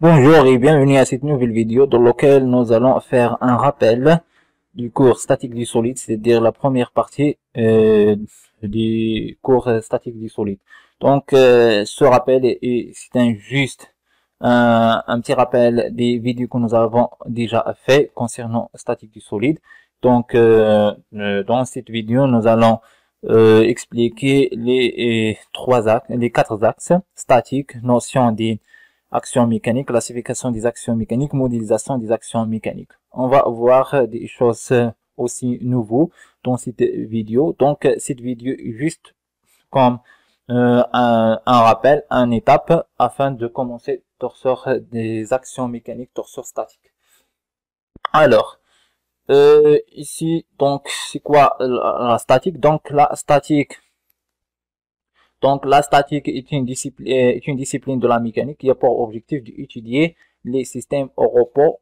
Bonjour et bienvenue à cette nouvelle vidéo dans laquelle nous allons faire un rappel du cours statique du solide, c'est-à-dire la première partie du cours statique du solide. Donc ce rappel c'est juste un petit rappel des vidéos que nous avons déjà fait concernant statique du solide. Donc dans cette vidéo, nous allons expliquer les les quatre axes statiques, notion des actions mécaniques, classification des actions mécaniques, modélisation des actions mécaniques. On va voir des choses aussi nouveaux dans cette vidéo. Donc, cette vidéo est juste comme un rappel, une étape afin de commencer torseur des actions mécaniques, torseur statique. Alors, ici, donc, c'est quoi la statique? Donc, la statique est une discipline de la mécanique qui a pour objectif d'étudier les systèmes au repos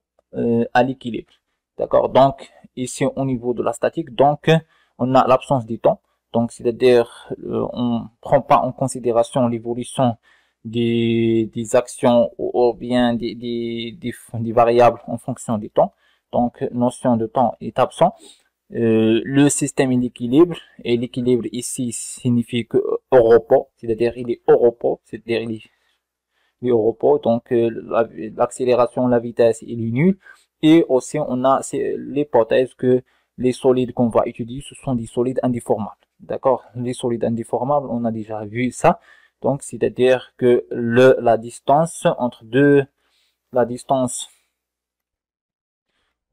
à l'équilibre. D'accord. Donc, ici, au niveau de la statique, donc, on a l'absence du temps. Donc, c'est-à-dire, on ne prend pas en considération l'évolution des actions ou bien des variables en fonction du temps. Donc, notion de temps est absent. Le système est l'équilibre, et l'équilibre ici signifie que au repos, c'est-à-dire il est au repos, c'est-à-dire il est au repos, donc l'accélération, la vitesse, il est nul. Et aussi on a l'hypothèse que les solides qu'on va étudier, ce sont des solides indéformables. D'accord? Les solides indéformables, on a déjà vu ça. Donc c'est-à-dire que la distance entre la distance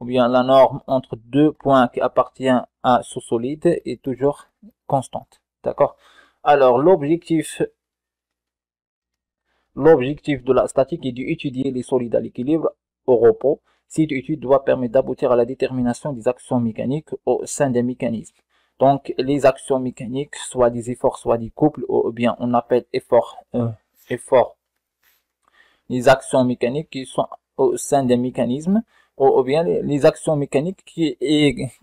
ou bien la norme entre deux points qui appartiennent à ce solide est toujours constante. D'accord? Alors, l'objectif de la statique est d'étudier les solides à l'équilibre au repos. Cette étude doit permettre d'aboutir à la détermination des actions mécaniques au sein des mécanismes. Donc, les actions mécaniques, soit des efforts, soit des couples, ou bien on appelle efforts, les actions mécaniques qui sont au sein des mécanismes, ou bien les actions mécaniques qui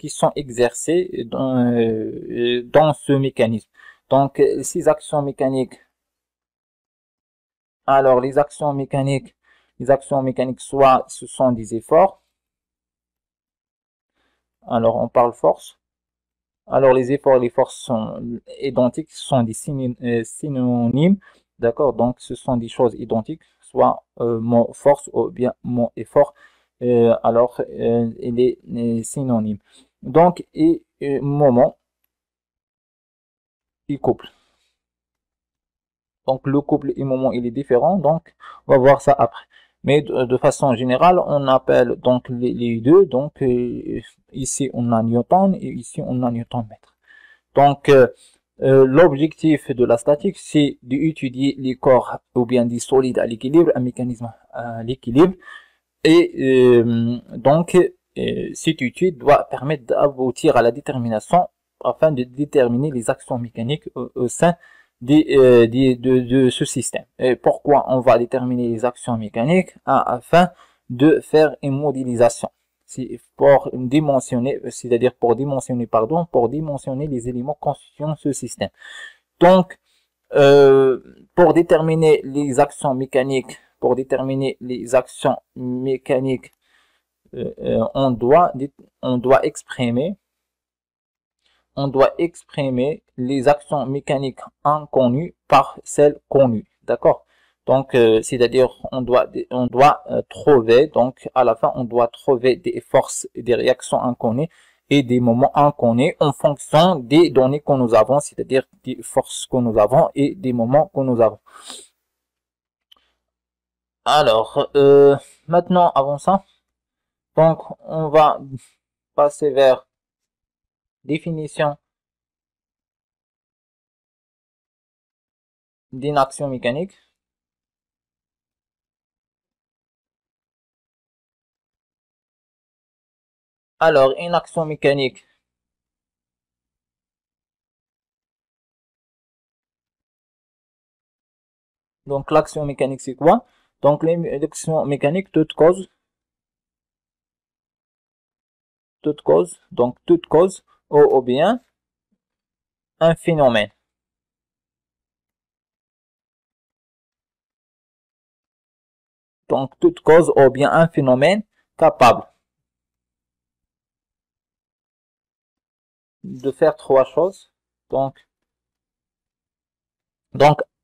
sont exercées dans ce mécanisme. Donc, ces actions mécaniques, alors les actions mécaniques, soit ce sont des efforts, alors on parle force, alors les efforts et les forces sont identiques, sont des synonymes, d'accord, donc ce sont des choses identiques, soit mon force ou bien mon effort, alors il est synonyme. Donc, et moment et couple. Donc le couple et moment il est différent, donc on va voir ça après. Mais de façon générale, on appelle donc les deux, donc ici on a Newton et ici on a Newton mètre. Donc, l'objectif de la statique, c'est d'étudier les corps ou bien des solides à l'équilibre, un mécanisme à l'équilibre. Et donc, cette étude doit permettre d'aboutir à la détermination afin de déterminer les actions mécaniques au sein de ce système. Et pourquoi on va déterminer les actions mécaniques? Afin de faire une modélisation. C'est pour dimensionner, c'est-à-dire pour dimensionner les éléments constituant ce système. Donc, pour déterminer les actions mécaniques, on doit exprimer les actions mécaniques inconnues par celles connues. D'accord? Donc, c'est-à-dire, on doit trouver, donc, à la fin, on doit trouver des forces et des réactions inconnues et des moments inconnus en fonction des données que nous avons, c'est-à-dire des forces que nous avons et des moments que nous avons. Alors, maintenant, avant ça, donc, on va passer vers définition d'une action mécanique. Alors, une action mécanique. Donc, l'action mécanique, c'est quoi? Donc, l'action mécanique, donc toute cause, ou bien un phénomène. Donc, toute cause ou bien un phénomène capable de faire trois choses. Donc,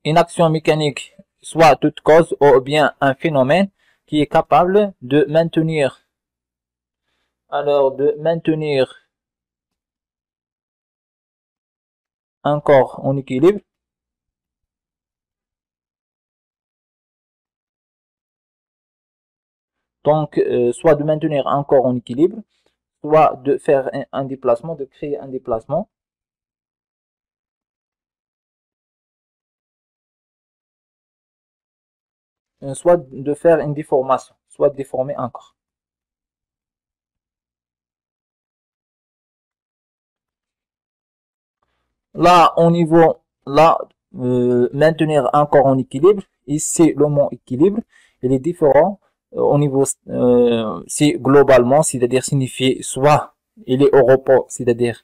une action mécanique, soit toute cause ou bien un phénomène qui est capable de maintenir, un corps en équilibre. Donc, soit de maintenir un corps en équilibre, soit de faire un déplacement, de créer un déplacement, soit de faire une déformation, soit de déformer un corps. Là, maintenir un corps en équilibre, ici, le mot équilibre, il est différent au niveau, si globalement, c'est-à-dire signifier soit il est au repos, c'est-à-dire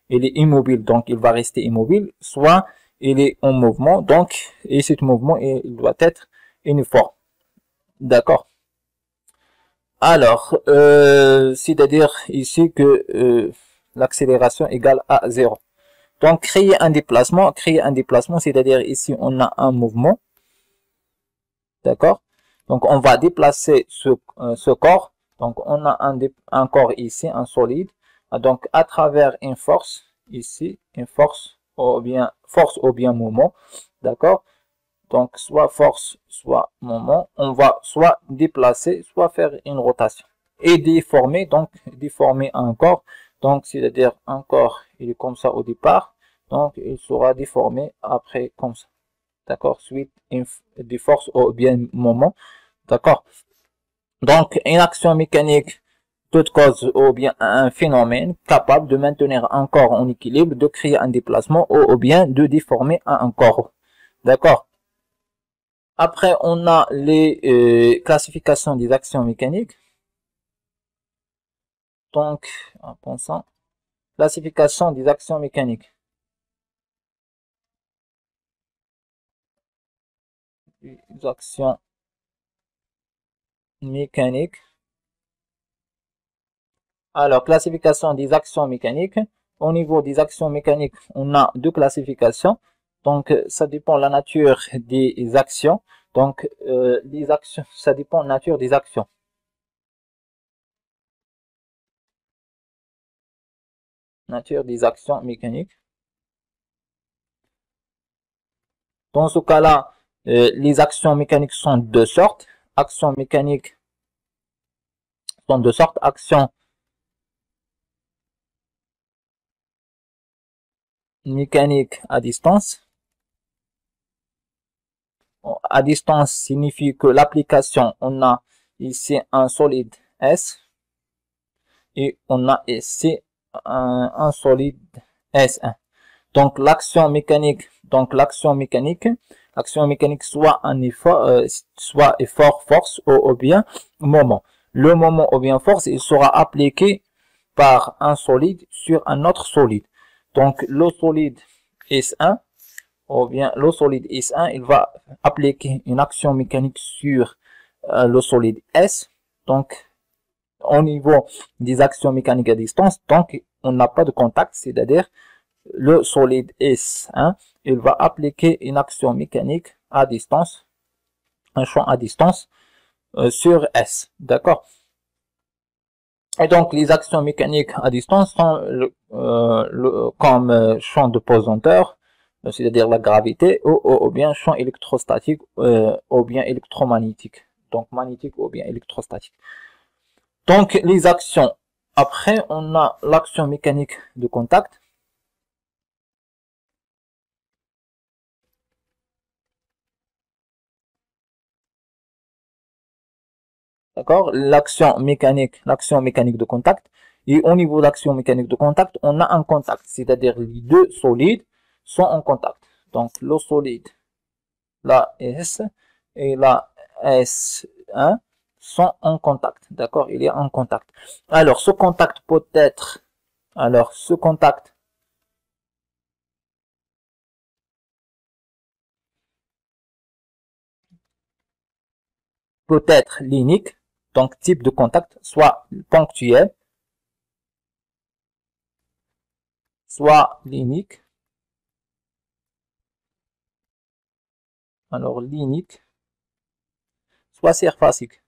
il est immobile, donc il va rester immobile, soit il est en mouvement, donc, et ce mouvement, il doit être uniforme. D'accord? Alors, c'est-à-dire ici que l'accélération égale à 0. Donc, créer un déplacement, c'est-à-dire ici, on a un mouvement, d'accord? Donc, on va déplacer ce corps. Donc, on a un corps ici, un solide. Donc, à travers une force, ici, une force ou bien moment, d'accord? Donc, soit force, soit moment, on va soit déplacer, soit faire une rotation. Et déformer, donc déformer un corps. Donc, c'est-à-dire un corps, il est comme ça au départ. Donc, il sera déformé après comme ça. D'accord? Suite des forces ou bien moment. D'accord? Donc, une action mécanique, toute cause ou bien un phénomène capable de maintenir un corps en équilibre, de créer un déplacement ou bien de déformer un corps. D'accord? Après, on a les classifications des actions mécaniques. Donc, en pensant, classification des actions mécaniques. Des actions mécaniques. Alors, classification des actions mécaniques. Au niveau des actions mécaniques, on a deux classifications. Donc, ça dépend de la nature des actions. Donc, les actions, ça dépend de la nature des actions. Nature des actions mécaniques. Dans ce cas-là, les actions mécaniques sont de deux sortes. Actions mécaniques sont de deux sortes. Actions mécaniques à distance. À distance signifie que l'application, on a ici un solide S et on a ici un solide S1. Donc l'action mécanique, soit un effort, soit effort, force ou bien moment. Le moment ou bien force, il sera appliqué par un solide sur un autre solide. Donc le solide S1 ou bien le solide S1, il va appliquer une action mécanique sur le solide S. Donc au niveau des actions mécaniques à distance, donc on n'a pas de contact, c'est-à-dire le solide S1, il va appliquer une action mécanique à distance, un champ à distance sur S. D'accord? Et donc, les actions mécaniques à distance sont comme champ de pesanteur, c'est-à-dire la gravité, ou bien champ électrostatique, ou bien électromagnétique. Donc, magnétique ou bien électrostatique. Donc, les actions. Après, on a l'action mécanique de contact. D'accord? L'action mécanique de contact. Et au niveau de l'action mécanique de contact, on a un contact, c'est-à-dire les deux solides sont en contact. Donc, le solide, la S et la S1 sont en contact. D'accord? Il y a un contact. Alors, ce contact peut être, alors, ce contact peut être linéaire, donc type de contact, soit ponctuel, soit linéaire. Alors linéaire, soit surfacique.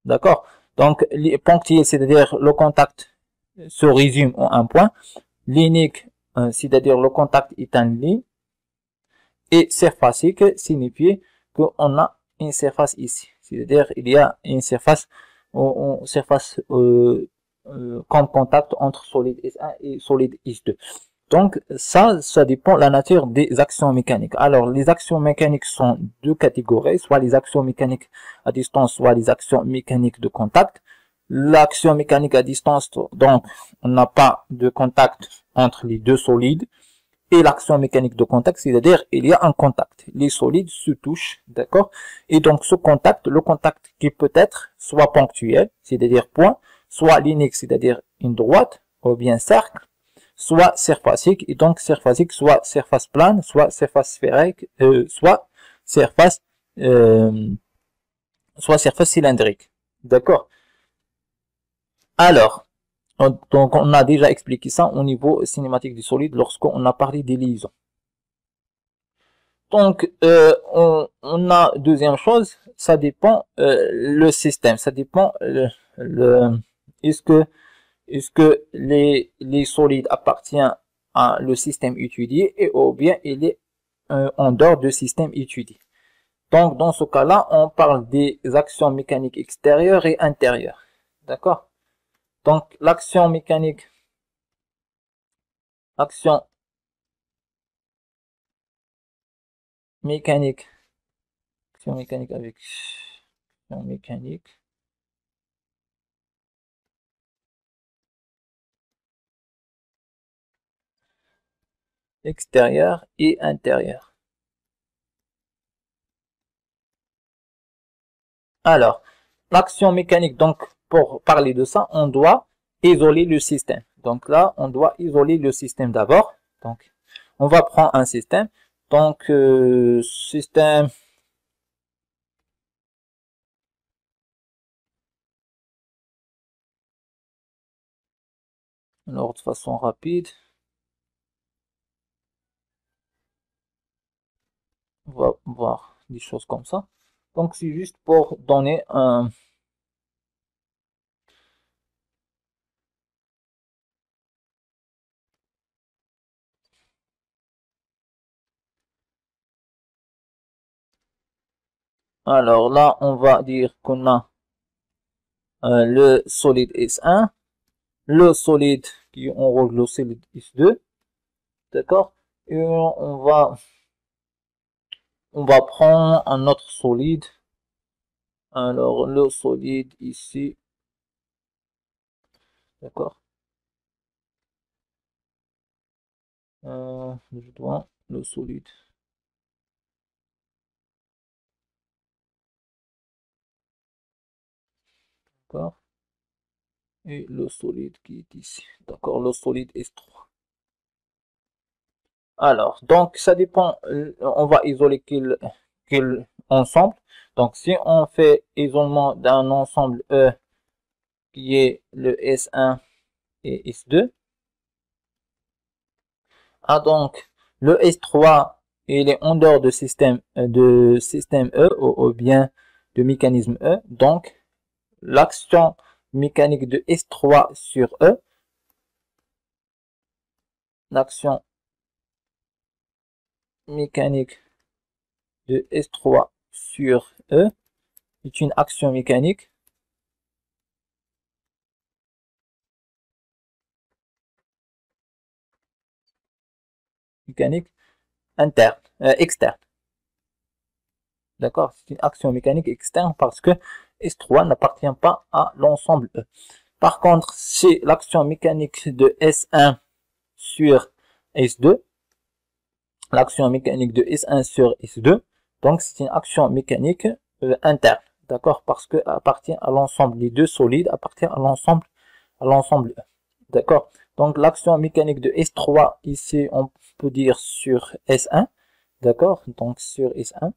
D'accord? Donc ponctuel, c'est-à-dire le contact se résume en un point. Linéaire, c'est-à-dire le contact est en ligne. Et surfacique signifie qu'on a une surface ici. C'est-à-dire il y a une surface, comme contact entre solide S1 et solide S2. Donc ça dépend de la nature des actions mécaniques. Alors les actions mécaniques sont deux catégories, soit les actions mécaniques à distance, soit les actions mécaniques de contact. L'action mécanique à distance, donc on n'a pas de contact entre les deux solides. Et l'action mécanique de contact, c'est-à-dire il y a un contact. Les solides se touchent, d'accord? Et donc ce contact, le contact qui peut être soit ponctuel, c'est-à-dire point, soit linéaire, c'est-à-dire une droite, ou bien cercle, soit surfacique, et donc surfacique, soit surface plane, soit surface sphérique, surface, soit surface cylindrique, d'accord? Alors, donc on a déjà expliqué ça au niveau cinématique du solide lorsqu'on a parlé des liaisons. Donc, on a deuxième chose, ça dépend le système, ça dépend est-ce que les solides appartiennent à le système étudié et ou bien il est en dehors du système étudié. Donc, dans ce cas-là, on parle des actions mécaniques extérieures et intérieures. D'accord? Donc, l'action mécanique, action mécanique avec action mécanique extérieure et intérieure. Alors, l'action mécanique, donc pour parler de ça, on doit isoler le système. Donc là, on doit isoler le système d'abord. Donc, on va prendre un système. Donc, système alors de façon rapide. On va voir des choses comme ça. Donc, c'est juste pour donner un... Alors là, on va dire qu'on a le solide S1, le solide qui enroule le solide S2, d'accord? Et on va prendre un autre solide. Alors, le solide ici, d'accord? Je dois le solide, d'accord? Et le solide qui est ici, d'accord? Le solide S3. Alors, donc, ça dépend, on va isoler quel ensemble. Donc, si on fait isolement d'un ensemble E qui est le S1 et S2, ah donc, le S3, il est en dehors de système E ou bien de mécanisme E. Donc, l'action mécanique de S3 sur E, l'action mécanique de S3 sur E est une action mécanique interne, externe. D'accord? C'est une action mécanique externe parce que S3 n'appartient pas à l'ensemble E. Par contre, c'est l'action mécanique de S1 sur S2, l'action mécanique de S1 sur S2, donc c'est une action mécanique interne, d'accord? Parce que appartient à l'ensemble, les deux solides appartiennent à l'ensemble E, d'accord? Donc l'action mécanique de S3 ici, on peut dire sur S1, d'accord? Donc sur S1,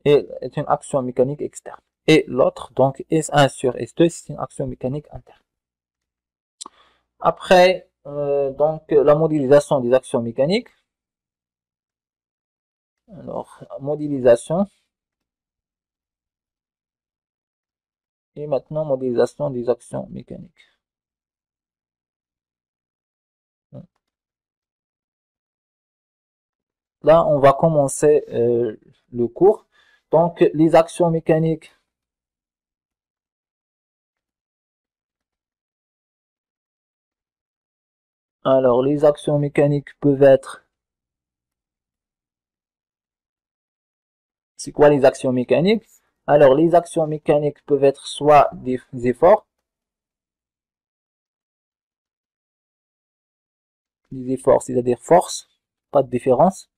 est une action mécanique externe. Et l'autre, donc S1 sur S2, c'est une action mécanique interne. Après, donc la modélisation des actions mécaniques. Alors, modélisation. Et maintenant, modélisation des actions mécaniques. Là, on va commencer le cours. Donc, les actions mécaniques. Alors, les actions mécaniques peuvent être... C'est quoi les actions mécaniques? Alors, les actions mécaniques peuvent être soit des efforts, c'est-à-dire force, pas de différence.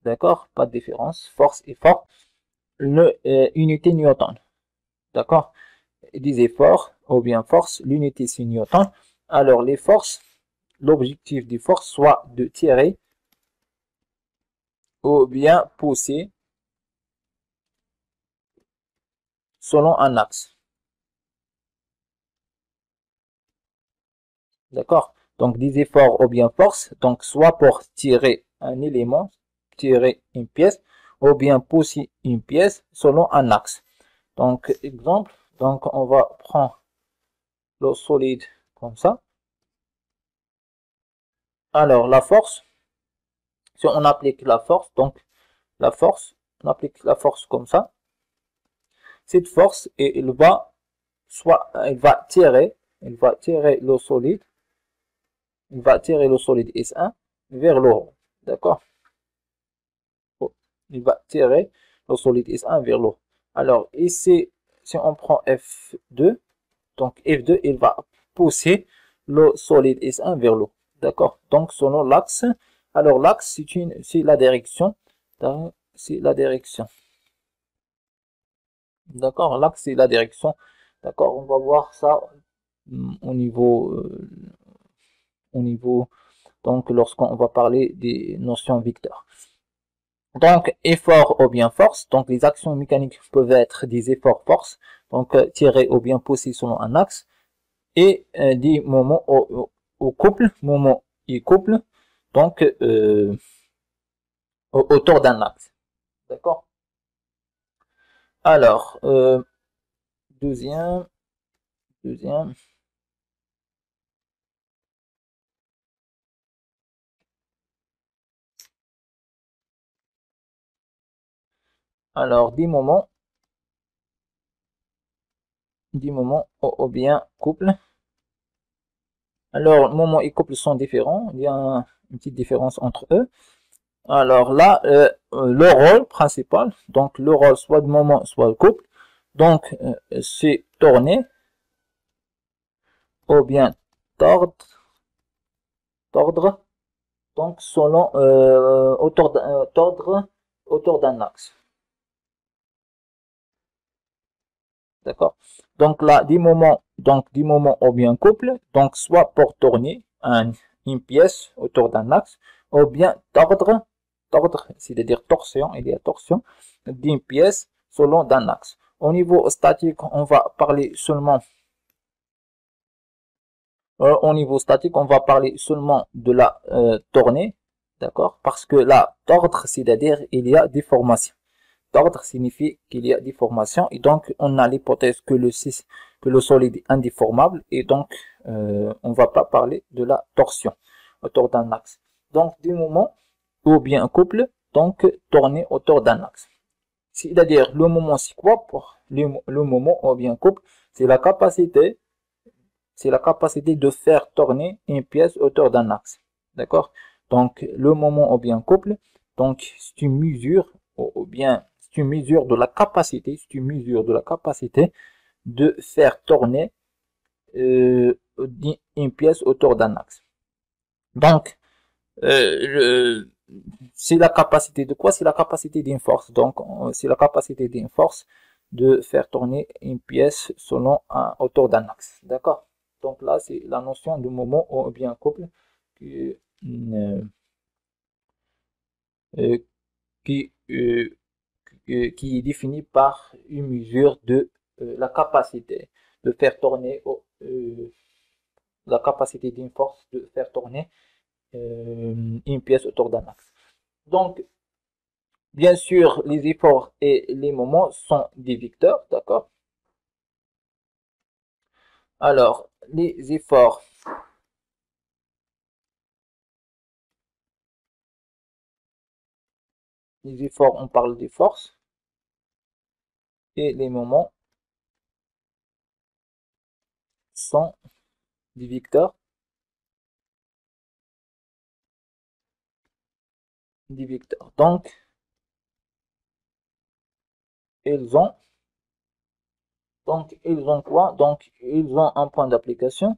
D'accord? Pas de différence. Force, effort. Unité Newton. D'accord? Des efforts, ou bien force, l'unité c'est Newton. Alors, les forces, l'objectif des forces, soit de tirer, ou bien pousser, selon un axe. D'accord? Donc, des efforts ou bien force, donc soit pour tirer un élément, tirer une pièce, ou bien pousser une pièce selon un axe. Donc, exemple, donc on va prendre le solide comme ça. Alors, la force, si on applique la force, donc la force, on applique la force comme ça. Cette force, et elle va tirer le solide, il va tirer le solide S1 vers le haut. D'accord? Il va tirer le solide S1 vers le haut. Alors, ici, si on prend F2, donc F2, il va pousser le solide S1 vers le haut. D'accord? Donc, selon l'axe, alors l'axe, c'est la direction. C'est la direction. D'accord? L'axe, c'est la direction. D'accord? On va voir ça au niveau, donc lorsqu'on va parler des notions vecteurs. Donc, effort ou bien force. Donc, les actions mécaniques peuvent être des efforts force. Donc, tirer ou bien pousser selon un axe. Et des moments au couple, moment et couple. Donc, autour d'un axe. D'accord? Alors, deuxième. Alors, des moments ou bien couple. Alors, moment et couple sont différents. Il y a une petite différence entre eux. Alors là, le rôle principal, donc le rôle soit de moment, soit de couple, donc c'est tourner ou bien tordre, tordre, donc selon tordre autour d'un axe. D'accord? Donc là, du moment ou bien couple, donc soit pour tourner une pièce autour d'un axe, ou bien tordre, c'est-à-dire torsion, il y a torsion d'une pièce selon d'un axe. Au niveau statique, on va parler seulement de la tournée, d'accord? Parce que la tordre, c'est-à-dire il y a des formations. Tordre signifie qu'il y a des formations et donc on a l'hypothèse que le solide est indéformable et donc on va pas parler de la torsion autour d'un axe. Donc du moment ou bien un couple, donc tourner autour d'un axe. C'est-à-dire le moment c'est quoi pour le moment ou bien couple, c'est la capacité de faire tourner une pièce autour d'un axe. D'accord? Donc le moment ou bien couple, donc c'est une mesure ou bien c'est une mesure de la capacité, de faire tourner une pièce autour d'un axe. Donc, c'est la capacité de quoi? C'est la capacité d'une force. Donc, c'est la capacité d'une force de faire tourner une pièce autour d'un axe. D'accord? Donc là, c'est la notion de moment ou bien couple qui, euh, qui, qui est défini par une mesure de la capacité de faire tourner, la capacité d'une force de faire tourner une pièce autour d'un axe. Donc, bien sûr, les efforts et les moments sont des vecteurs, d'accord? Alors, les efforts. Les efforts, on parle des forces. Et les moments sont des vecteurs. Des vecteurs. Donc, ils ont quoi? Donc, ils ont un point d'application.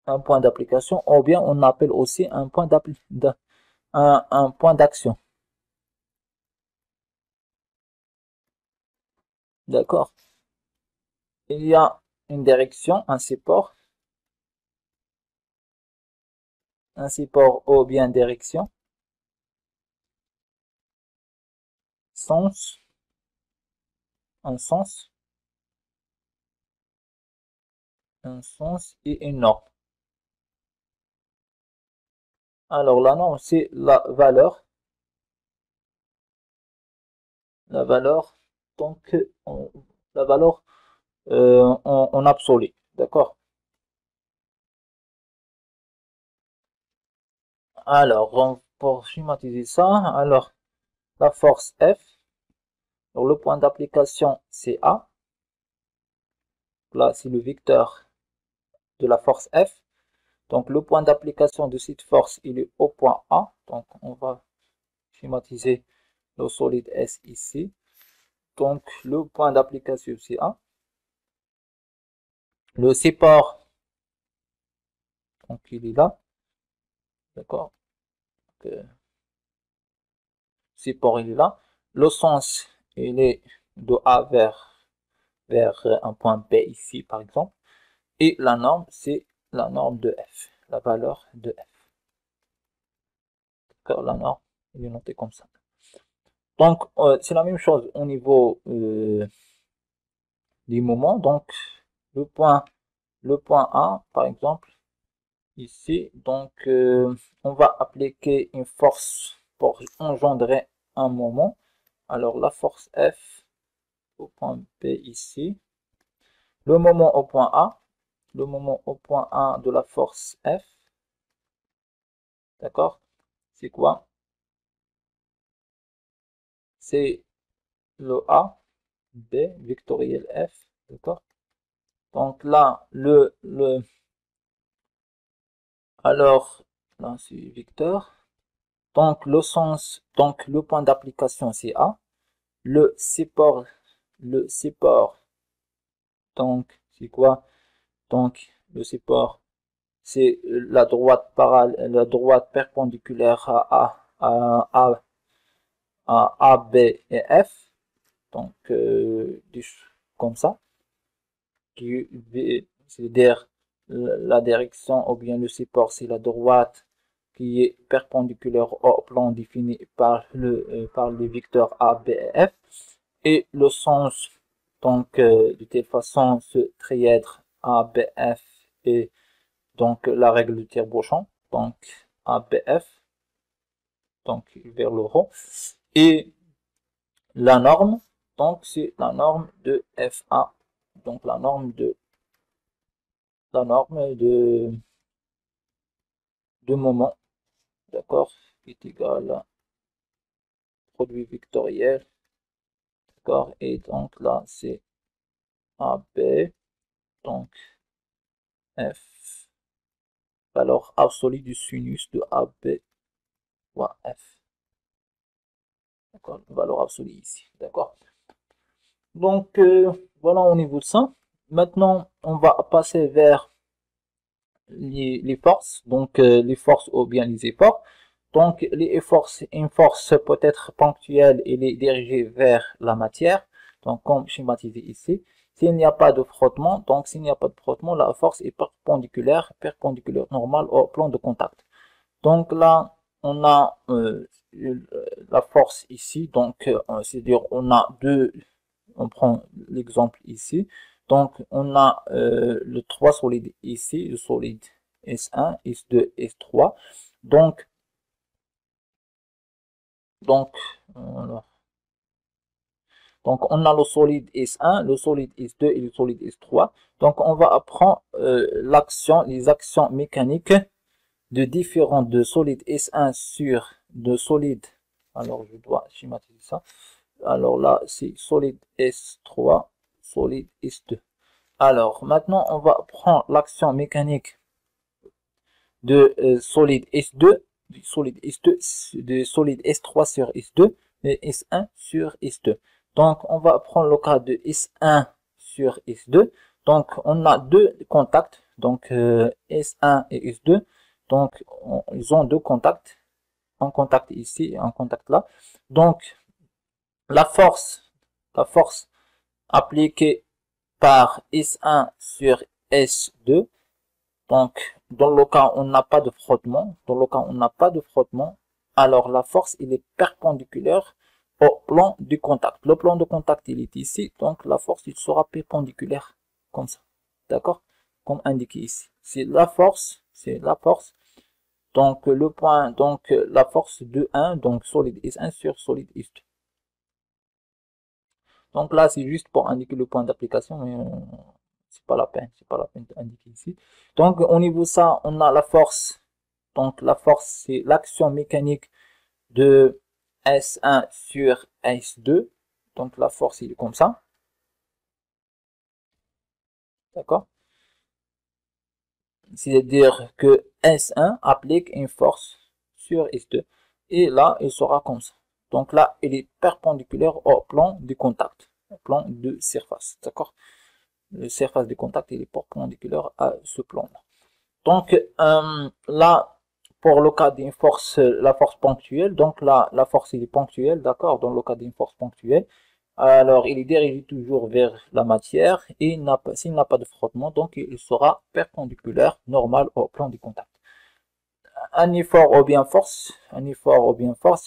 Un point d'application, ou bien on appelle aussi un point un point d'action. D'accord? Il y a une direction, un support ou bien direction, sens, un sens et une norme. Alors la norme, c'est la valeur, donc la valeur en absolu, d'accord? Alors, pour schématiser ça, alors la force F, alors le point d'application c'est A, là c'est le vecteur de la force F, donc le point d'application de cette force il est au point A, donc on va schématiser le solide S ici, donc le point d'application c'est A, le support, donc il est là, d'accord, support il est là, le sens il est de A vers un point B ici par exemple, et la norme c'est la norme de F, la valeur de F, d'accord, la norme il est noté comme ça. Donc c'est la même chose au niveau des moments, donc le point A par exemple ici, donc on va appliquer une force pour engendrer un moment. Alors la force F au point B ici, le moment au point A, le moment au point A de la force F, d'accord, c'est quoi? C'est le A, B, vectoriel F, d'accord? Donc là, alors, là c'est vecteur, donc le sens, donc le point d'application c'est A, le support, donc c'est quoi? Donc le support, c'est la droite perpendiculaire à A, B et F, donc comme ça, c'est-à-dire la direction ou bien le support, c'est la droite qui est perpendiculaire au plan défini par le vecteur A, B et F, et le sens, donc de telle façon, ce trièdre A, B, F et donc la règle de tire-bouchon, donc A, B, F, donc vers le haut, et la norme, donc c'est la norme de FA, donc la norme de moment, d'accord, est égal à produit vectoriel, d'accord, et donc là c'est AB, donc F, valeur absolue du sinus de AB fois F, d'accord, valeur absolue ici, d'accord. Donc voilà au niveau de ça. Maintenant on va passer vers les forces, donc les forces ou bien les efforts. Donc les efforts, une force peut être ponctuelle et est dirigée vers la matière, donc comme schématisé ici. S'il n'y a pas de frottement, donc s'il n'y a pas de frottement, la force est perpendiculaire normale au plan de contact. Donc là, on a la force ici, donc c'est-à-dire on a on prend l'exemple ici, donc on a le 3 solides ici, le solide S1, S2, S3, donc, donc, voilà. Donc, on a le solide S1, le solide S2 et le solide S3. Donc, on va apprendre les actions mécaniques de différents de solide S1 sur de solide. Alors, je dois schématiser ça. Alors là, c'est solide S3, solide S2. Alors, maintenant, on va prendre l'action mécanique de solide S2, de solide S3 sur S2, et S1 sur S2. Donc, on va prendre le cas de S1 sur S2. Donc, on a deux contacts, donc S1 et S2. Donc, ils ont deux contacts, un contact ici et un contact là. Donc, la force appliquée par S1 sur S2. Donc, dans le cas où on n'a pas de frottement, alors la force, il est perpendiculaire au plan du contact. Le plan de contact, il est ici, donc la force, il sera perpendiculaire, comme ça. D'accord? Comme indiqué ici. C'est la force. Donc, le point, donc, la force de 1, donc solide S1 sur solide S2. Donc là, c'est juste pour indiquer le point d'application, mais c'est pas la peine d'indiquer ici. Donc au niveau de ça, on a la force. Donc la force, c'est l'action mécanique de S1 sur S2. Donc la force, il est comme ça. D'accord? C'est-à-dire que S1 applique une force sur S2. Et là, il sera comme ça. Donc là, il est perpendiculaire au plan du contact, au plan de surface. D'accord? Le surface de contact, il est perpendiculaire à ce plan-là. Donc là, pour le cas d'une force, la force ponctuelle, donc là, la force il est ponctuelle, d'accord, dans le cas d'une force ponctuelle, alors il est dirigé toujours vers la matière et s'il n'a pas de frottement, donc il sera perpendiculaire, normal au plan du contact. Un effort ou bien force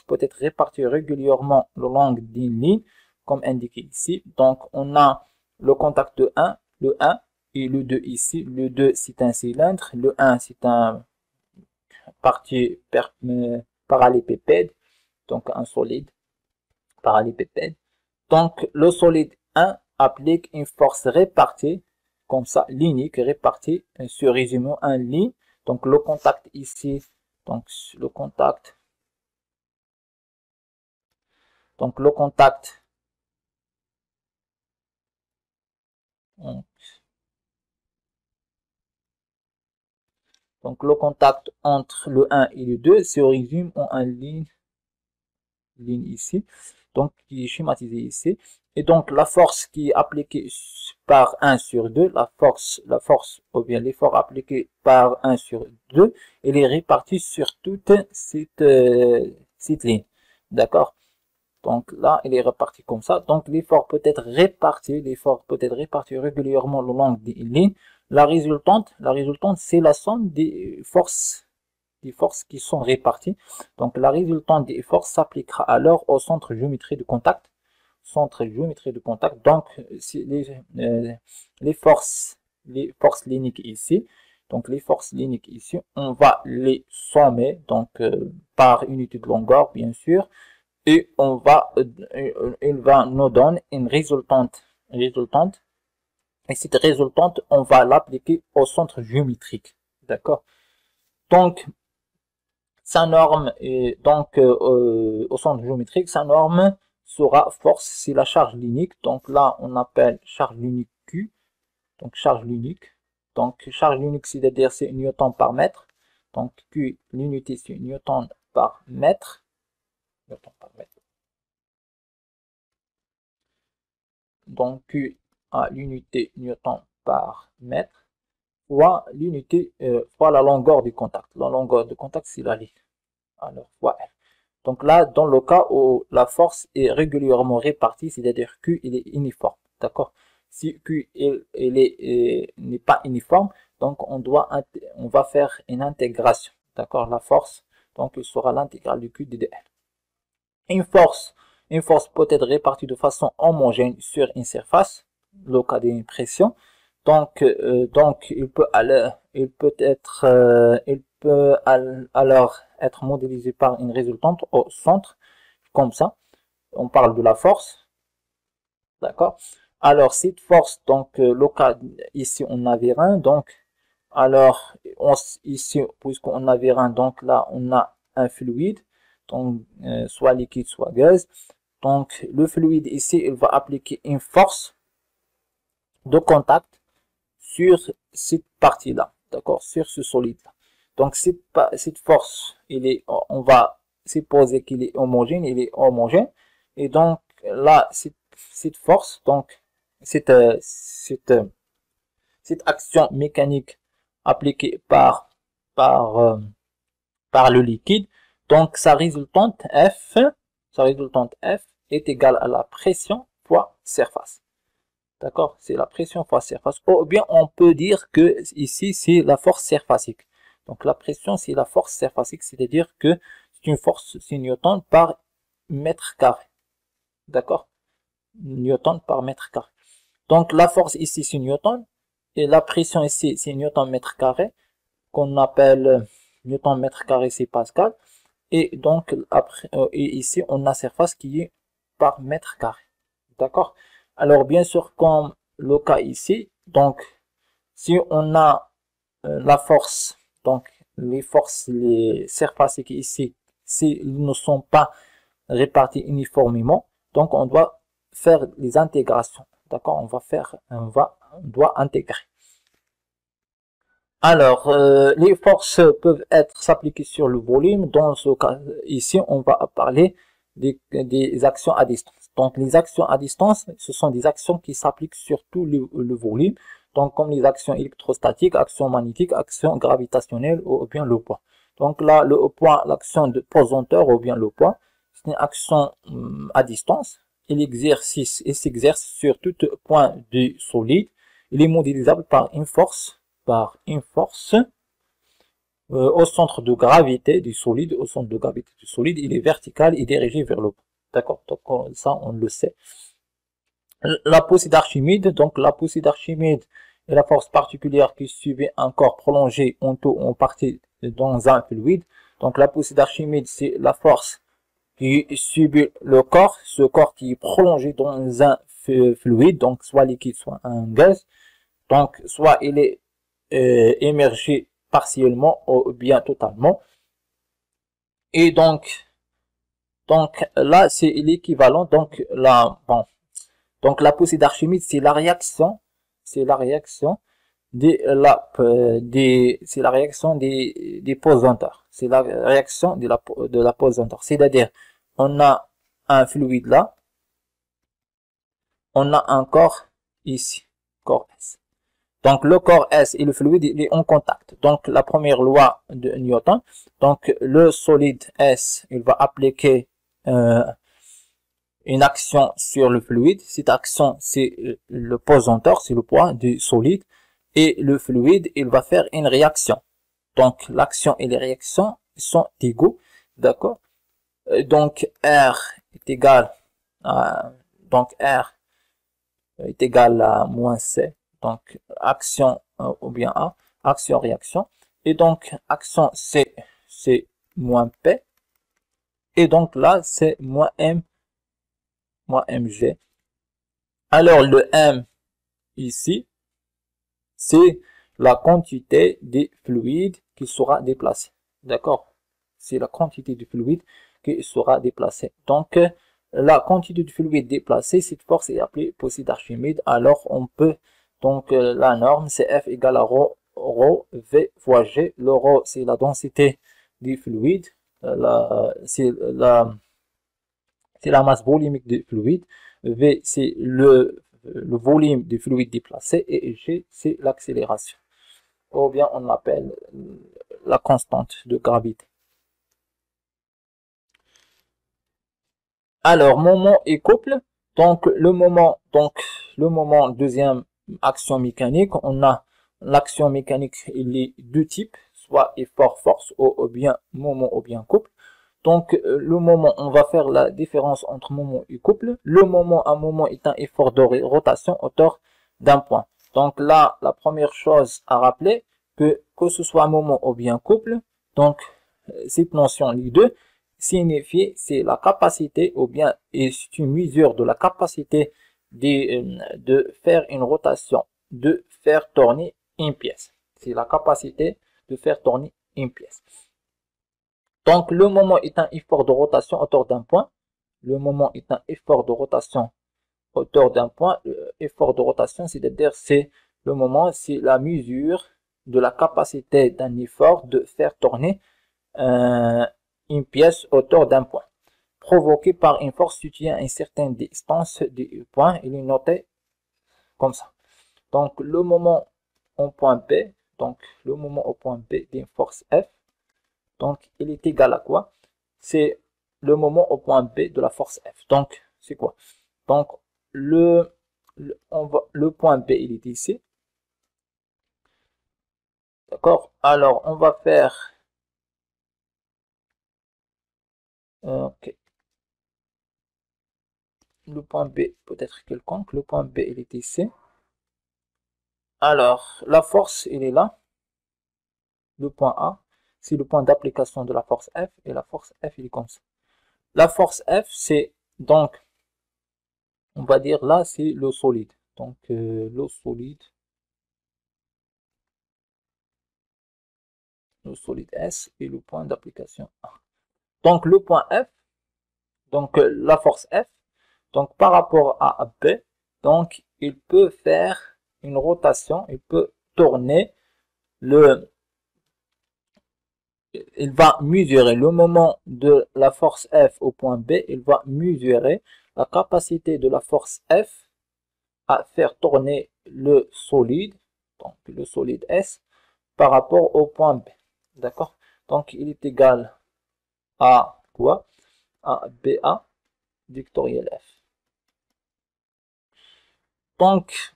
peut être réparti régulièrement le long d'une ligne, comme indiqué ici. Donc on a le contact de 1, le 1 et le 2 ici. Le 2 c'est un cylindre, le 1 c'est un partie parallélépipède, donc un solide parallélépipède. Donc le solide 1 applique une force répartie, comme ça, linéaire, répartie sur résumé en ligne. Donc le contact ici, donc le contact, donc le contact, donc le contact entre le 1 et le 2 se résume en une ligne ici, donc qui est schématisée ici. Et donc la force qui est appliquée par 1 sur 2, la force ou bien l'effort appliqué par 1 sur 2, il est réparti sur toute cette ligne. D'accord? Donc là, il est réparti comme ça. Donc l'effort peut être réparti régulièrement le long des lignes. La résultante, c'est la somme des forces qui sont réparties. Donc la résultante des forces s'appliquera alors au centre géométrique de contact. Donc les forces linéaires ici. Donc les forces linéaires ici, on va les sommer donc par unité de longueur bien sûr, et il va nous donner une résultante. Et cette résultante, on va l'appliquer au centre géométrique. D'accord? Donc, sa norme, au centre géométrique, sa norme sera force, c'est la charge linéaire. Donc là, on appelle charge linéaire Q. Donc, charge linéaire. Donc, charge linéaire, c'est-à-dire c'est newton par mètre. Donc, Q, l'unité, c'est newton par mètre. Donc, Q à l'unité newton par mètre fois l'unité fois la longueur du contact. La longueur du contact, c'est la ligne. Alors, fois F. Donc là, dans le cas où la force est régulièrement répartie, c'est-à-dire Q, il est uniforme. D'accord? si Q n'est pas uniforme, donc on va faire une intégration, d'accord, la force, donc il sera l'intégrale du Q de dl. Une force peut être répartie de façon homogène sur une surface, le cas d'une pression. Donc il peut alors être modélisé par une résultante au centre, comme ça. On parle de la force, d'accord. Alors cette force, donc le cas ici on avait un, donc alors ici puisqu'on avait un, donc là on a un fluide, donc soit liquide soit gaz. Donc le fluide ici il va appliquer une force de contact sur cette partie là, d'accord, sur ce solide là. Donc cette force, on va supposer qu'il est homogène, et donc là cette force, donc cette action mécanique appliquée par le liquide, donc sa résultante F est égale à la pression fois surface. D'accord, c'est la pression fois surface. Ou bien on peut dire que ici c'est la force surfacique. Donc la pression c'est la force surfacique, c'est-à-dire que c'est une force, c'est Newton par mètre carré. D'accord, Newton par mètre carré. Donc la force ici c'est Newton et la pression ici c'est Newton mètre carré, qu'on appelle Newton mètre carré c'est Pascal. Et donc après et ici on a surface qui est par mètre carré. D'accord. Alors bien sûr comme le cas ici, donc si on a la force, donc les surfaciques ici, s'ils ne sont pas répartis uniformément, donc on doit faire les intégrations. D'accord, on doit intégrer. Alors, les forces peuvent s'appliquer sur le volume. Dans ce cas ici, on va parler des actions à distance. Donc, les actions à distance, ce sont des actions qui s'appliquent sur tout le volume. Donc, comme les actions électrostatiques, actions magnétiques, actions gravitationnelles ou bien le poids. Donc là, le poids, l'action de pesanteur ou bien le poids, c'est une action à distance. Il s'exerce sur tout point du solide. Il est modélisable par une force au centre de gravité du solide. Au centre de gravité du solide, il est vertical et dirigé vers le bas. D'accord, donc ça on le sait. La poussée d'Archimède, donc la poussée d'Archimède est la force particulière qui subit un corps prolongé en tout ou en partie dans un fluide. Donc la poussée d'Archimède, c'est la force qui subit le corps, ce corps qui est prolongé dans un fluide, donc soit liquide, soit un gaz. Donc soit il est émerger partiellement ou bien totalement. Et donc là c'est l'équivalent, donc la poussée d'Archimède c'est la réaction des pesanteurs, c'est la réaction de la pesanteur, c'est-à-dire on a un fluide là, on a un corps ici, corps S. Donc le corps S et le fluide il est en contact. Donc la première loi de Newton, donc le solide S il va appliquer une action sur le fluide. Cette action c'est le pesanteur, c'est le poids du solide, et le fluide il va faire une réaction. Donc l'action et les réactions sont égaux, d'accord. Donc R est égal à moins C. Donc action ou bien A, action réaction, et donc action c'est moins P, et donc là c'est moins mg. Alors le m ici c'est la quantité de fluide qui sera déplacée, d'accord, c'est la quantité de fluide qui sera déplacée. Donc la quantité de fluide déplacée, cette force est appelée poussée d'Archimède. Alors on peut donc la norme c'est F égale à rho V fois G. Le rho c'est la densité du fluide, c'est la masse volumique du fluide, V c'est le volume du fluide déplacé, et G c'est l'accélération, ou bien on l'appelle la constante de gravité. Alors moment et couple. Donc le moment, donc le moment deuxième action mécanique, on a l'action mécanique, il est deux types, soit effort force ou bien moment ou bien couple. Donc le moment, on va faire la différence entre moment et couple. Le moment, un moment est un effort de rotation hauteur d'un point. Donc là, la première chose à rappeler, que ce soit un moment ou bien couple, donc cette notion, les deux, signifie c'est la capacité ou bien c'est une mesure de la capacité de faire une rotation, de faire tourner une pièce. C'est la capacité de faire tourner une pièce. Donc le moment est un effort de rotation autour d'un point. Le moment est un effort de rotation autour d'un point. Effort de rotation, c'est-à-dire c'est le moment, c'est la mesure de la capacité d'un effort de faire tourner une pièce autour d'un point, provoqué par une force située à une certaine distance du point. Il est noté comme ça. Donc le moment au point B, donc le moment au point B d'une force F, donc il est égal à quoi? C'est le moment au point B de la force F. Donc c'est quoi? Donc le point B il est ici. D'accord? Alors on va faire ok. Le point B peut être quelconque. Le point B il est ici. Alors la force il est là. Le point A, c'est le point d'application de la force F, et la force F, il est comme ça. La force F, c'est donc, on va dire là, c'est le solide. Donc, le solide S et le point d'application A. Donc, le point F, donc la force F, donc par rapport à B, donc il peut faire une rotation, il peut tourner il va mesurer le moment de la force F au point B, il va mesurer la capacité de la force F à faire tourner le solide, donc le solide S, par rapport au point B. D'accord? Donc il est égal à quoi? À BA vectoriel F. Donc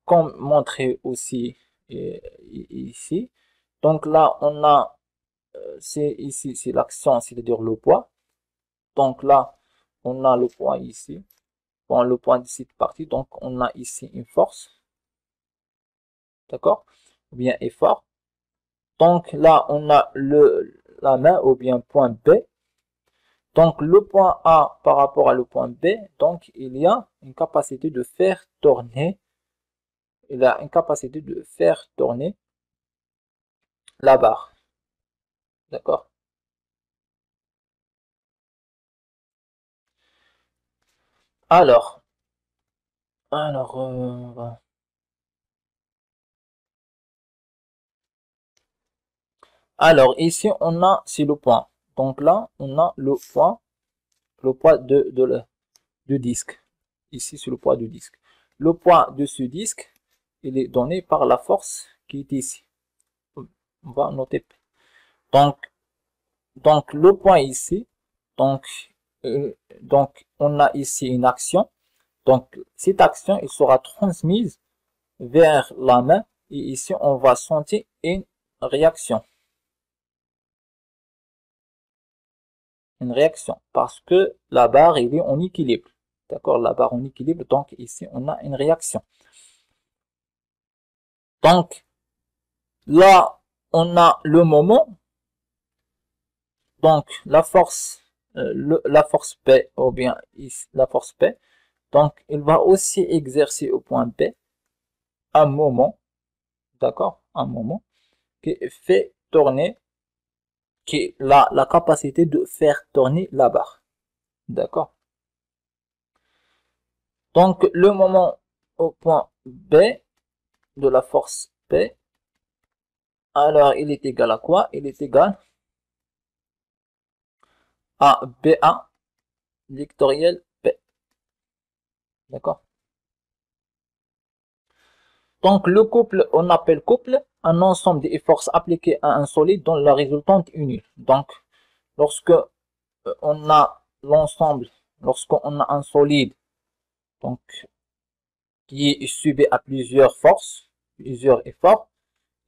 comme montré aussi ici, donc là on a c'est ici, c'est l'action, c'est-à-dire le poids. Donc là, on a le poids ici. Bon, le poids de cette partie. Donc, on a ici une force. D'accord? Ou bien effort. Donc là, on a la main ou bien point B. Donc, le point A par rapport à le point B. Donc, il y a une capacité de faire tourner. Il a une capacité de faire tourner la barre. D'accord? Alors, voilà. Alors, ici, on a, c'est le point. Donc là, on a le poids du disque. Ici, c'est le poids du disque. Le poids de ce disque, il est donné par la force qui est ici. On va noter P. Donc le point ici, donc, on a ici une action. Donc, cette action, il sera transmise vers la main. Et ici, on va sentir une réaction. Une réaction parce que la barre il est en équilibre, d'accord, la barre en équilibre, donc ici on a une réaction. Donc là on a le moment, donc la force P ou bien ici, la force P, donc il va aussi exercer au point P un moment, d'accord, un moment qui fait tourner, qui a la capacité de faire tourner la barre, d'accord. Donc le moment au point B de la force P, alors il est égal à quoi? Il est égal à BA vectoriel P. D'accord? Donc le couple, on appelle couple un ensemble des forces appliquées à un solide dont la résultante est nulle. Donc lorsque on a l'ensemble, lorsqu'on a un solide, donc qui est subi à plusieurs forces, plusieurs efforts,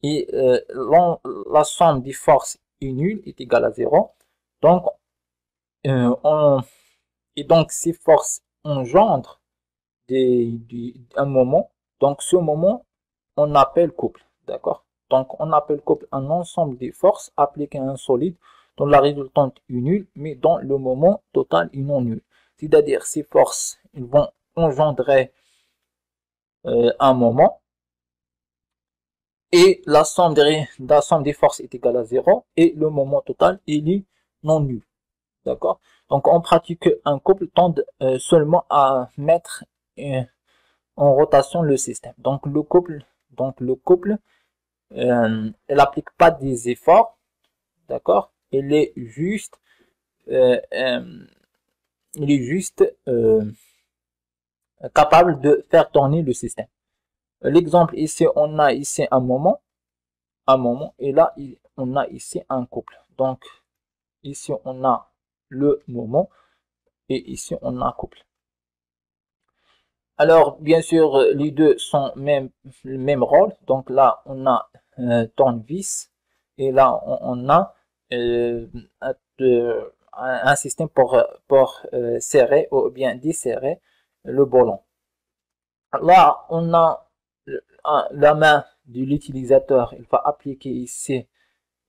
et la somme des forces est nulle, est égale à 0. Donc, et donc ces forces engendrent un moment. Donc ce moment, on appelle couple, d'accord? Donc on appelle couple un ensemble des forces appliquées à un solide dont la résultante est nulle, mais dont le moment total est non nul. C'est-à-dire ces forces, ils vont engendrer un moment, et la somme des forces est égale à 0, et le moment total il est non nul. D'accord? Donc on pratique un couple tend seulement à mettre en rotation le système. Donc le couple, elle n'applique pas des efforts, d'accord? Euh, euh, il est juste capable de faire tourner le système. L'exemple ici, on a ici un moment, et là on a ici un couple. Donc ici on a le moment, et ici on a un couple. Alors, bien sûr, les deux sont le même rôle. Donc là, on a tournevis, et là, on a euh, un système pour serrer ou bien desserrer le ballon. Là, on a la main de l'utilisateur. Il va appliquer ici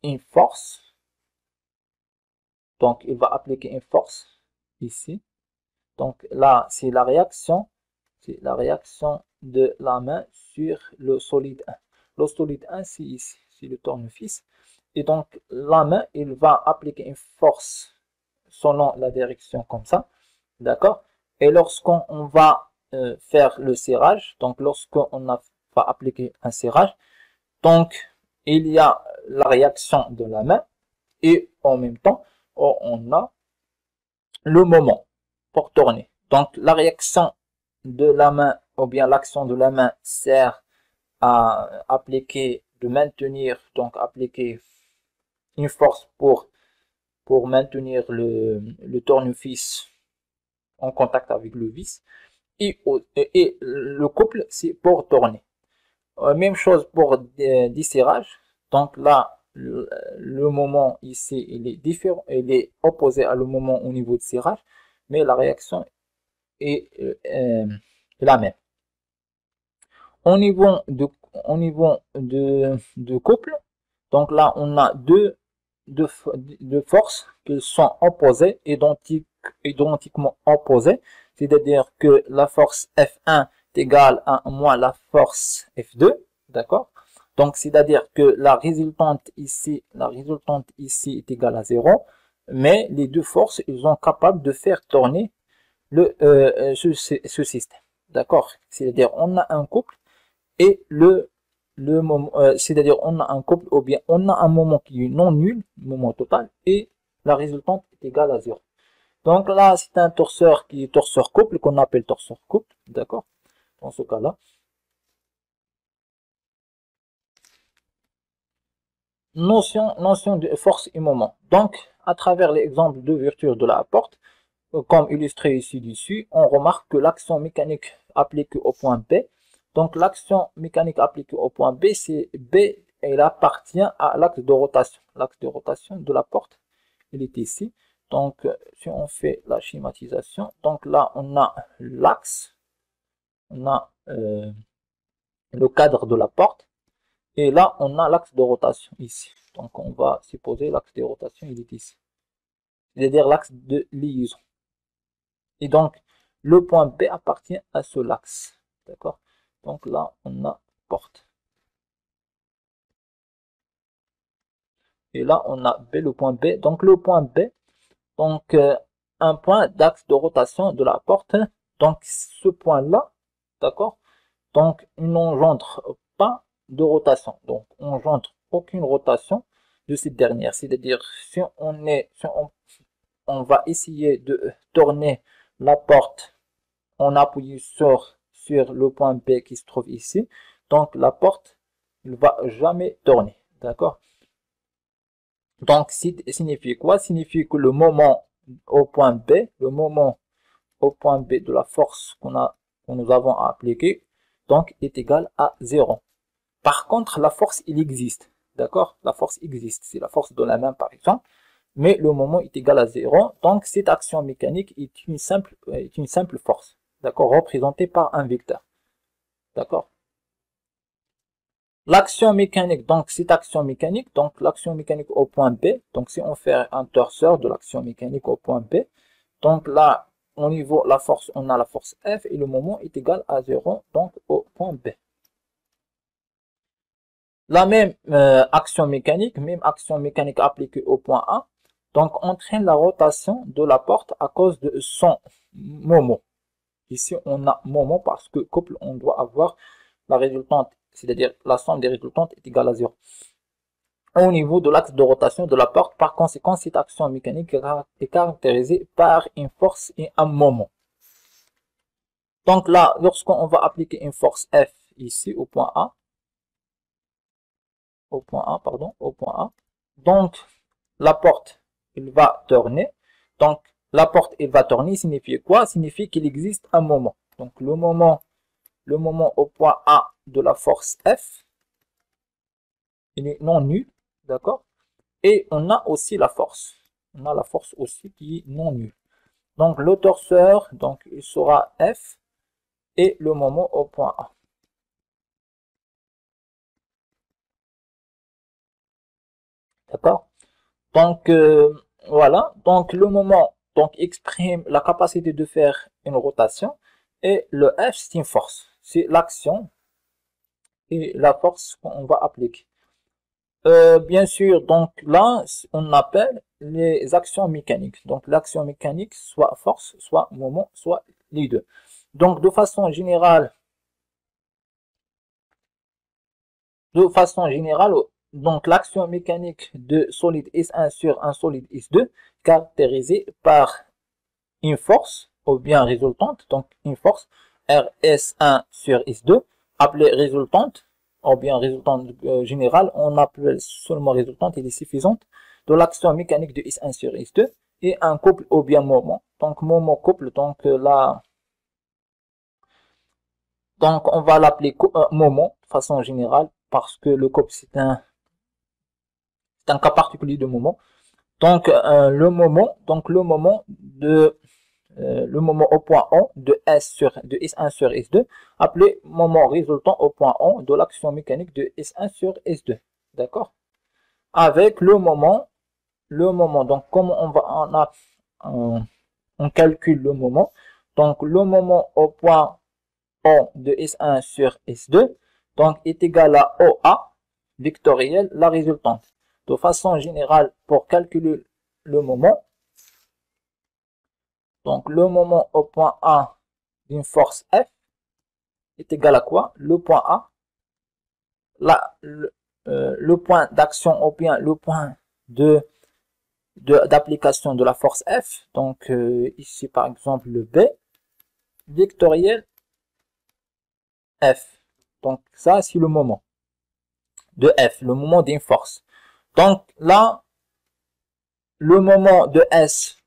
une force. Donc, il va appliquer une force ici. Donc là, c'est la réaction de la main sur le solide 1. Le solide 1, c'est ici, c'est le tournevis. Et donc, la main, il va appliquer une force selon la direction comme ça. D'accord? Et lorsqu'on va faire le serrage, donc lorsqu'on va appliquer un serrage, donc il y a la réaction de la main, et en même temps, on a le moment pour tourner. Donc la réaction de la main, ou bien l'action de la main, sert à appliquer, de maintenir, donc appliquer une force pour maintenir le tournevis en contact avec le vis, et le couple, c'est pour tourner. Même chose pour desserrage. Donc là, le moment ici, il est différent, il est opposé à le moment au niveau de serrage, mais la réaction est la même. Au niveau de couple, donc là, on a deux forces qui sont opposées, identiquement opposées, c'est-à-dire que la force F1 est égale à moins la force F2, d'accord? Donc, c'est-à-dire que la résultante ici est égale à 0, mais les deux forces, ils sont capables de faire tourner ce système, d'accord? C'est-à-dire, on a un couple, et le moment, c'est-à-dire on a un couple, ou bien on a un moment qui est non nul, moment total, et la résultante est égale à 0. Donc là, c'est un torseur qui est torseur couple, qu'on appelle torseur couple, d'accord? Dans ce cas-là. Notion de force et moment. Donc, à travers l'exemple d'ouverture de la porte, comme illustré ici dessus, on remarque que l'action mécanique appliquée au point B, donc l'action mécanique appliquée au point B, c'est B, elle appartient à l'axe de rotation. L'axe de rotation de la porte, il est ici. Donc, si on fait la schématisation, donc là, on a l'axe, on a le cadre de la porte, et là, on a l'axe de rotation ici. Donc, on va supposer l'axe de rotation, il est ici. C'est-à-dire l'axe de liaison. Et donc, le point B appartient à ce axe. D'accord? Donc là, on a porte. Et là, on a B, le point B. Donc, le point B, donc un point d'axe de rotation de la porte. Donc, ce point-là, d'accord? Donc, il n'engendre pas de rotation. Donc, on n'engendre aucune rotation de cette dernière. C'est-à-dire, si on va essayer de tourner la porte en appuyant sur le point B qui se trouve ici, donc la porte ne va jamais tourner, d'accord? Donc, signifie quoi? Signifie que le moment au point B, le moment au point B de la force qu'on a que nous avons à appliquer, donc est égal à 0. Par contre, la force, il existe. D'accord? La force existe. C'est la force de la main, par exemple. Mais le moment est égal à 0. Donc, cette action mécanique est une simple force. D'accord? Représentée par un vecteur. D'accord? L'action mécanique, donc cette action mécanique, donc l'action mécanique au point B, donc si on fait un torseur de l'action mécanique au point B, donc là, au niveau de la force, on a la force F et le moment est égal à 0, donc au point B. La même action mécanique appliquée au point A, donc entraîne la rotation de la porte à cause de son moment. Ici, on a moment parce que couple, on doit avoir la résultante, c'est-à-dire la somme des résultantes est égale à 0. Au niveau de l'axe de rotation de la porte, par conséquent, cette action mécanique est caractérisée par une force et un moment. Donc là, lorsqu'on va appliquer une force F ici au point A, donc la porte, il va tourner. Donc la porte, il va tourner, signifie quoi? Signifie qu'il existe un moment. Donc le moment au point A de la force F, il est non nul, d'accord? Et on a aussi la force. On a la force aussi qui est non nulle. Donc le torseur, donc il sera F et le moment au point A. D'accord? Donc voilà. Donc le moment donc exprime la capacité de faire une rotation et le F c'est une force. C'est l'action et la force qu'on va appliquer. Bien sûr, donc là, on appelle les actions mécaniques. Donc l'action mécanique, soit force, soit moment, soit les deux. Donc de façon générale, donc l'action mécanique de solide S1 sur un solide S2, caractérisée par une force, ou bien résultante, donc une force RS1 sur S2, appelée résultante, ou bien résultante générale, on appelle seulement résultante, elle est suffisante, de l'action mécanique de S1 sur S2, et un couple ou bien moment, donc moment couple, donc là, donc on va l'appeler moment, de façon générale, parce que le couple c'est un cas particulier de moment. Donc le moment le moment au point O de S1 sur S2, appelé moment résultant au point O de l'action mécanique de S1 sur S2. D'accord? Avec donc comment on calcule le moment. Donc le moment au point O de S1 sur S2, donc est égal à OA vectoriel, la résultante. De façon générale, pour calculer le moment, donc le moment au point A d'une force F est égal à quoi? Le point A, le point d'action ou bien le point d'application de la force F, donc ici par exemple le B, vectoriel F. Donc ça c'est le moment de F, le moment d'une force. Donc là, le moment de S,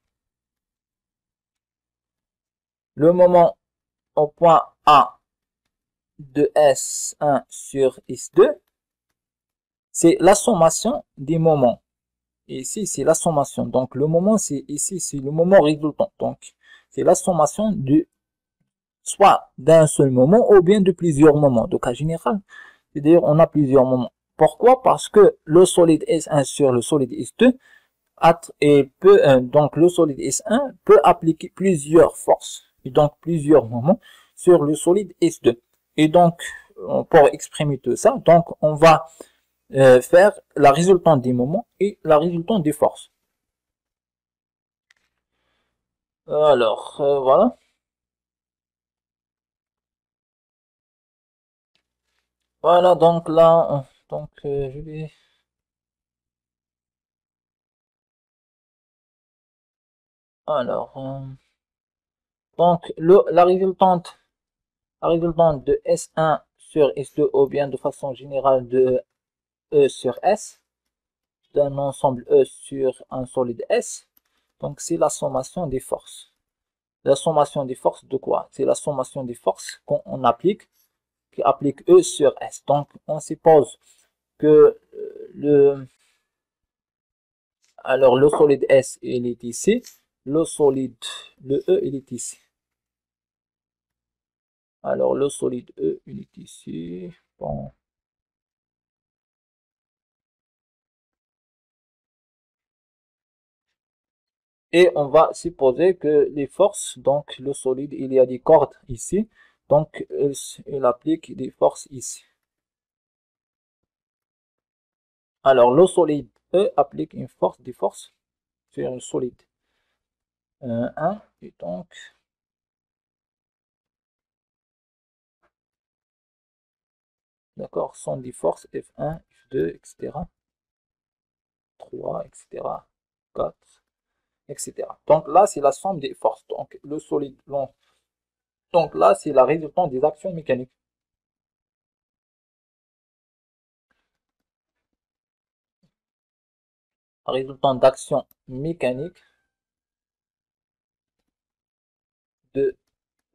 le moment au point A de S1 sur S2, c'est la sommation des moments. Et ici, c'est la sommation. Donc, le moment, c'est ici, c'est le moment résultant. Donc, c'est la sommation de soit d'un seul moment ou bien de plusieurs moments. De cas général, c'est-à-dire on a plusieurs moments. Pourquoi? Parce que le solide S1 sur le solide S2 donc le solide S1 peut appliquer plusieurs forces et donc plusieurs moments sur le solide S2. Et donc, pour exprimer tout ça, donc on va faire la résultante des moments et la résultante des forces. Alors, voilà. Voilà, donc là, je vais... Alors, donc la résultante de S1 sur S2 ou bien de façon générale de E sur S, d'un ensemble E sur un solide S, donc c'est la sommation des forces. La sommation des forces de quoi? C'est la sommation des forces qu'on applique, qui applique E sur S. Donc, on suppose que alors le solide S, il est ici. Le solide, le E, il est ici. Alors, le solide E, il est ici. Bon. Et on va supposer que les forces, donc le solide, il y a des cordes ici. Donc, il applique des forces ici. Alors, le solide E applique une force, des forces sur le solide 1. Et donc, d'accord, sont des forces F1, F2, etc. 3, etc. 4, etc. Donc là, c'est la somme des forces. Donc, le solide long. Donc là, c'est la résultante des actions mécaniques. La résultante d'actions mécaniques de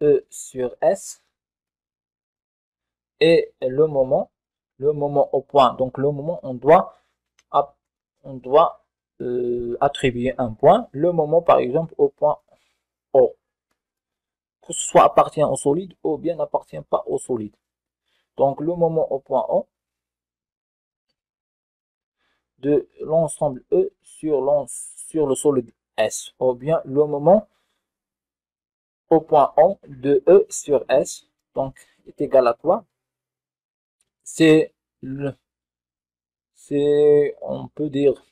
E sur S et le moment au point. Donc le moment, on doit attribuer un point. Le moment, par exemple, au point O. Que ce soit appartient au solide ou bien n'appartient pas au solide. Donc le moment au point O de l'ensemble E sur le solide S. Ou bien le moment au point O de E sur S. Donc est égal à quoi? C'est le c'est on peut dire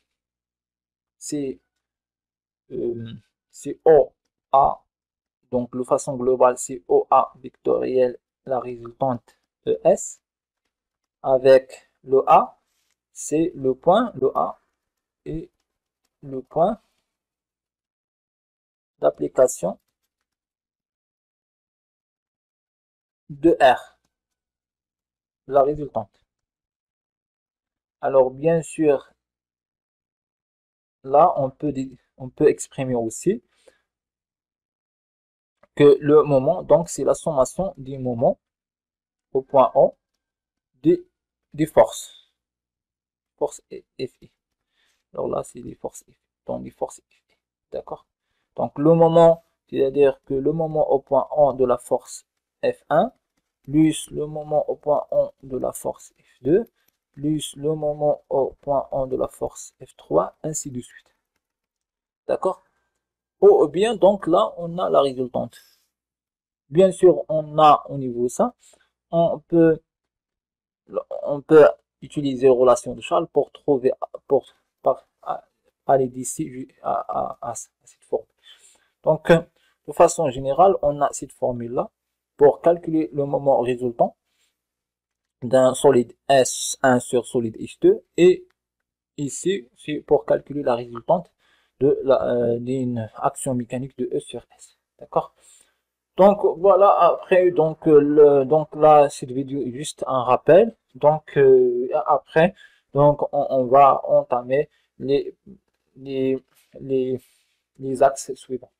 c'est euh, c'est OA, donc de façon globale c'est OA vectoriel la résultante ES avec le A, c'est le A et le point d'application de R, la résultante. Alors bien sûr, là on peut exprimer aussi que le moment, donc c'est la sommation du moment au point O des, des forces. Force FI. Alors là, c'est les forces FI. Donc les forces FI. D'accord? Donc le moment, c'est-à-dire que le moment au point O de la force F1, plus le moment au point O de la force F2, plus le moment au point O de la force F3, ainsi de suite. D'accord? Ou bien, donc là, on a la résultante. Bien sûr, on a au niveau ça, on peut on peut utiliser relation de Charles pour trouver, pour aller d'ici à cette formule. Donc, de façon générale, on a cette formule-là pour calculer le moment résultant d'un solide S1 sur solide S2 et ici, c'est pour calculer la résultante d'une action mécanique de E sur S. D'accord? Donc voilà, après, donc là, cette vidéo est juste un rappel. Donc après, donc on va entamer les, les, les axes suivants.